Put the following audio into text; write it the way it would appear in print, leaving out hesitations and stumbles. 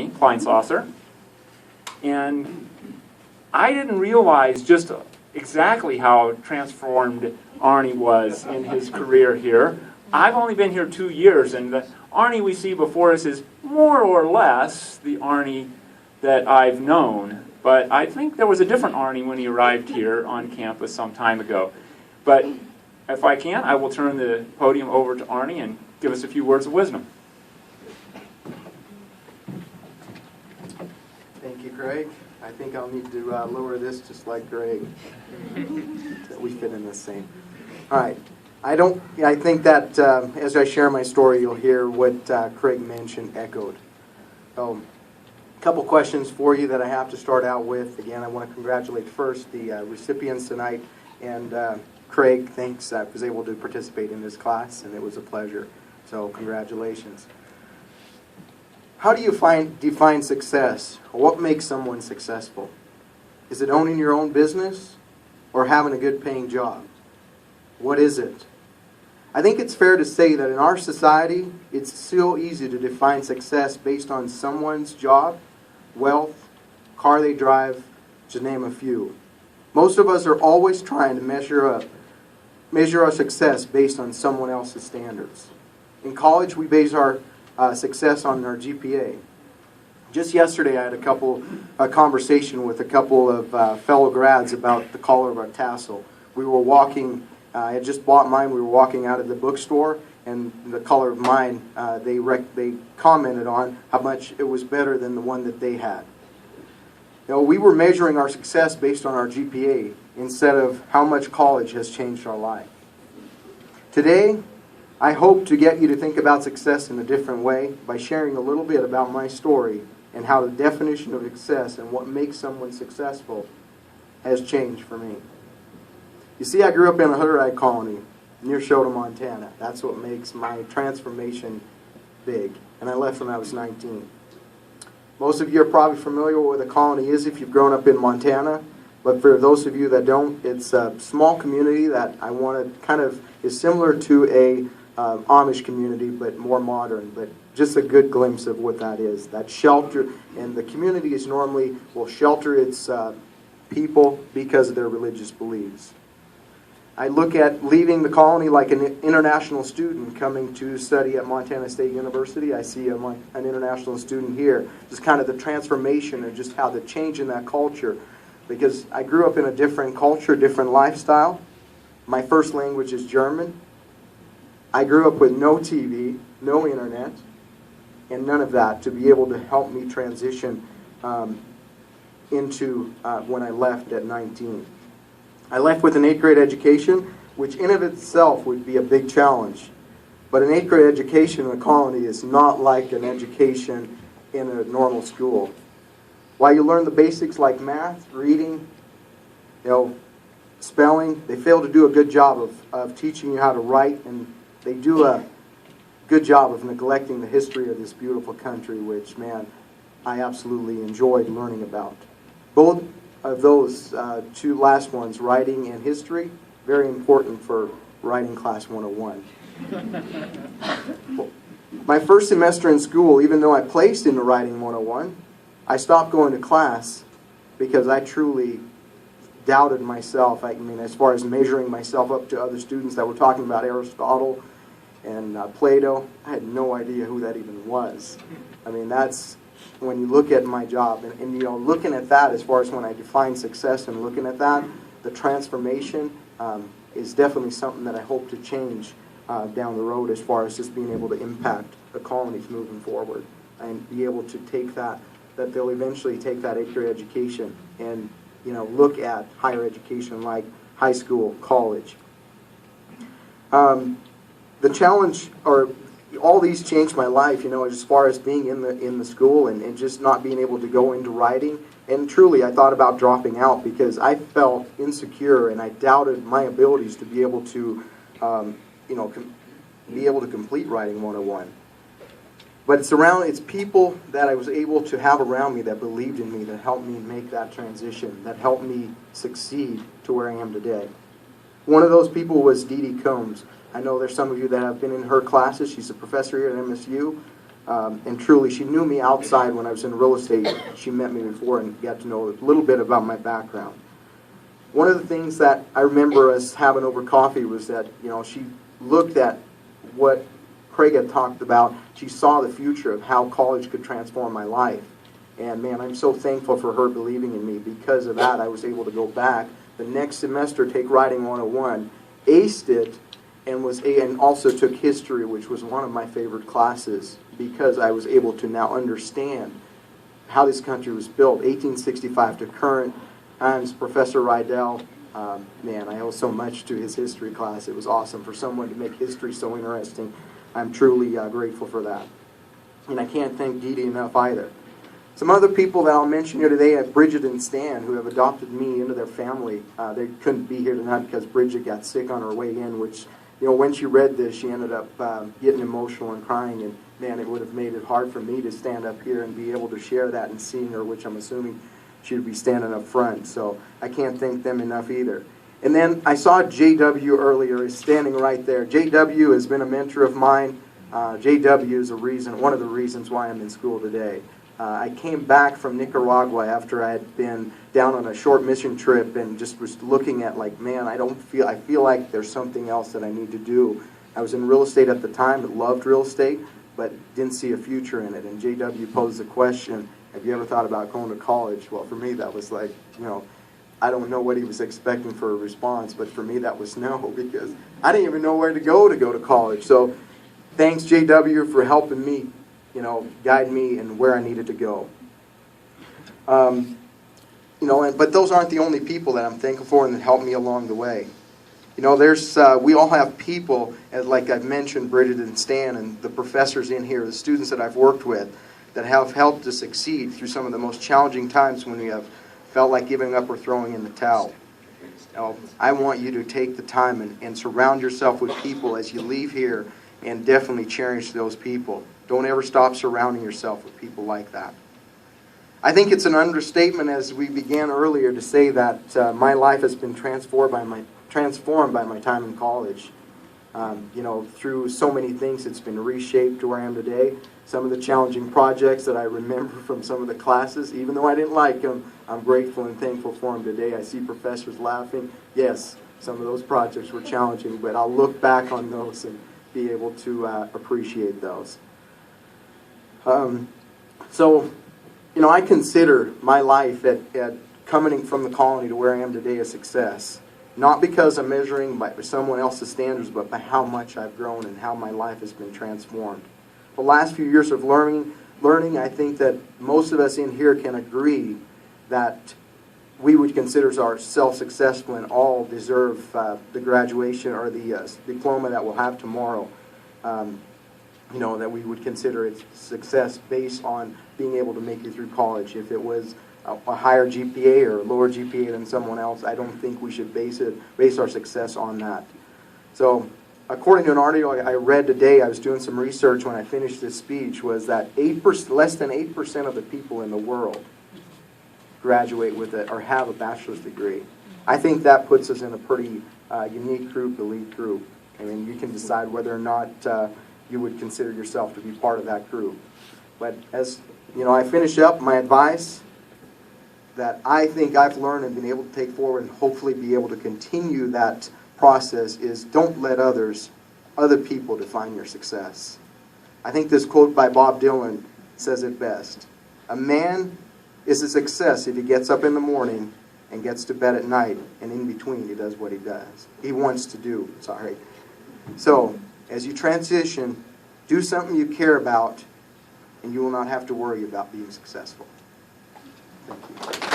Arnie Kleinsasser. And I didn't realize just exactly how transformed Arnie was in his career here. I've only been here 2 years, and the Arnie we see before us is more or less the Arnie that I've known. But I think there was a different Arnie when he arrived here on campus some time ago. But if I can, I will turn the podium over to Arnie and give us a few words of wisdom. Thank you, Greg. I think I'll need to lower this just like Greg. So we fit in the same. All right. I think that as I share my story, you'll hear what Craig mentioned echoed. A couple questions for you that I have to start out with. Again, I want to congratulate first the recipients tonight. And Craig, thanks. I was able to participate in this class, and it was a pleasure. So congratulations. How do you define success? What makes someone successful? Is it owning your own business or having a good paying job? What is it? I think it's fair to say that in our society, it's so easy to define success based on someone's job, wealth, car they drive, to name a few. Most of us are always trying to measure our success based on someone else's standards. In college, we base our success on our GPA. Just yesterday, I had a conversation with a couple of fellow grads about the color of our tassel. We were walking. I had just bought mine. We were walking out of the bookstore, and the color of mine, they commented on how much it was better than the one that they had. You know, we were measuring our success based on our GPA instead of how much college has changed our life. Today, I hope to get you to think about success in a different way by sharing a little bit about my story and how the definition of success and what makes someone successful has changed for me. You see, I grew up in a Hutterite colony near Shota, Montana. That's what makes my transformation big. And I left when I was 19. Most of you are probably familiar with what a colony is if you've grown up in Montana. But for those of you that don't, it's a small community that I want to kind of is similar to a Amish community, but more modern. But just a good glimpse of what that is. That shelter, and the community is normally will shelter its people because of their religious beliefs. I look at leaving the colony like an international student coming to study at Montana State University. I see an international student here. Just kind of the transformation and just how the change in that culture. Because I grew up in a different culture, different lifestyle. My first language is German. I grew up with no TV, no internet, and none of that to be able to help me transition into when I left at 19. I left with an 8th grade education, which in of itself would be a big challenge. But an 8th grade education in a colony is not like an education in a normal school. While you learn the basics like math, reading, spelling, they fail to do a good job of teaching you how to write, and they do a good job of neglecting the history of this beautiful country, which, man, I absolutely enjoyed learning about. Both of those two last ones, writing and history, very important for writing class 101. My first semester in school, even though I placed into writing 101, I stopped going to class because I truly doubted myself. I mean, as far as measuring myself up to other students that were talking about Aristotle and Plato, I had no idea who that even was. I mean, that's when you look at my job, and looking at that as far as when I define success and looking at that, the transformation is definitely something that I hope to change down the road as far as just being able to impact the colonies moving forward and be able to take that they'll eventually take that 8th grade education and look at higher education like high school, college. The challenge, or all these changed my life, as far as being in the school and just not being able to go into writing. And truly, I thought about dropping out because I felt insecure and I doubted my abilities to be able to, complete writing 101. But it's people that I was able to have around me that believed in me, that helped me make that transition, that helped me succeed to where I am today. One of those people was Dee Dee Combs. I know there's some of you that have been in her classes. She's a professor here at MSU. And truly, she knew me outside when I was in real estate. She met me before and got to know a little bit about my background. One of the things that I remember us having over coffee was that, she looked at what Craig had talked about. She saw the future of how college could transform my life. And man, I'm so thankful for her believing in me. Because of that, I was able to go back the next semester, take Writing 101, aced it, and also took history, which was one of my favorite classes, because I was able to now understand how this country was built, 1865 to current times. Professor Rydell, man, I owe so much to his history class. It was awesome for someone to make history so interesting. I'm truly grateful for that. And I can't thank Dee Dee enough either. Some other people that I'll mention here today are Bridget and Stan, who have adopted me into their family. They couldn't be here tonight because Bridget got sick on her way in, which, when she read this, she ended up getting emotional and crying, and man, it would have made it hard for me to stand up here and be able to share that and seeing her, which I'm assuming she would be standing up front. So I can't thank them enough either. And then I saw JW earlier. He's standing right there. JW has been a mentor of mine. JW is one of the reasons why I'm in school today. I came back from Nicaragua after I had been down on a short mission trip and just was looking at man, I feel like there's something else that I need to do. I was in real estate at the time, loved real estate, but didn't see a future in it. And JW posed the question, have you ever thought about going to college? Well, for me, that was I don't know what he was expecting for a response, but for me, that was no, because I didn't even know where to go to college. So thanks, JW, for helping me, guide me in where I needed to go. But those aren't the only people that I'm thankful for and that helped me along the way. We all have people, like I've mentioned, Bridget and Stan, and the professors in here, the students that I've worked with, that have helped us succeed through some of the most challenging times when we have felt like giving up or throwing in the towel. I want you to take the time and surround yourself with people as you leave here, and definitely cherish those people. Don't ever stop surrounding yourself with people like that. I think it's an understatement, as we began earlier, to say that my life has been transformed by my time in college. Through so many things, it's been reshaped to where I am today. Some of the challenging projects that I remember from some of the classes, even though I didn't like them, I'm grateful and thankful for them today. I see professors laughing. Yes, some of those projects were challenging, but I'll look back on those and be able to appreciate those. I consider my life at coming from the colony to where I am today a success. Not because I'm measuring by someone else's standards, but by how much I've grown and how my life has been transformed. The last few years of learning, I think that most of us in here can agree that we would consider ourselves successful and all deserve the graduation or the diploma that we'll have tomorrow. That we would consider it success based on being able to make it through college. If it was a higher GPA or a lower GPA than someone else, I don't think we should base our success on that. So, according to an article I read today, I was doing some research when I finished this speech, was that less than 8% of the people in the world graduate with it or have a bachelor's degree. I think that puts us in a pretty unique group, elite group. I mean, you can decide whether or not you would consider yourself to be part of that group. But as I finish up, my advice that I think I've learned and been able to take forward and hopefully be able to continue that process is, don't let other people define your success. I think this quote by Bob Dylan says it best. A man is a success if he gets up in the morning and gets to bed at night, and in between he does what he wants to do. So, as you transition, do something you care about, and you will not have to worry about being successful. Thank you.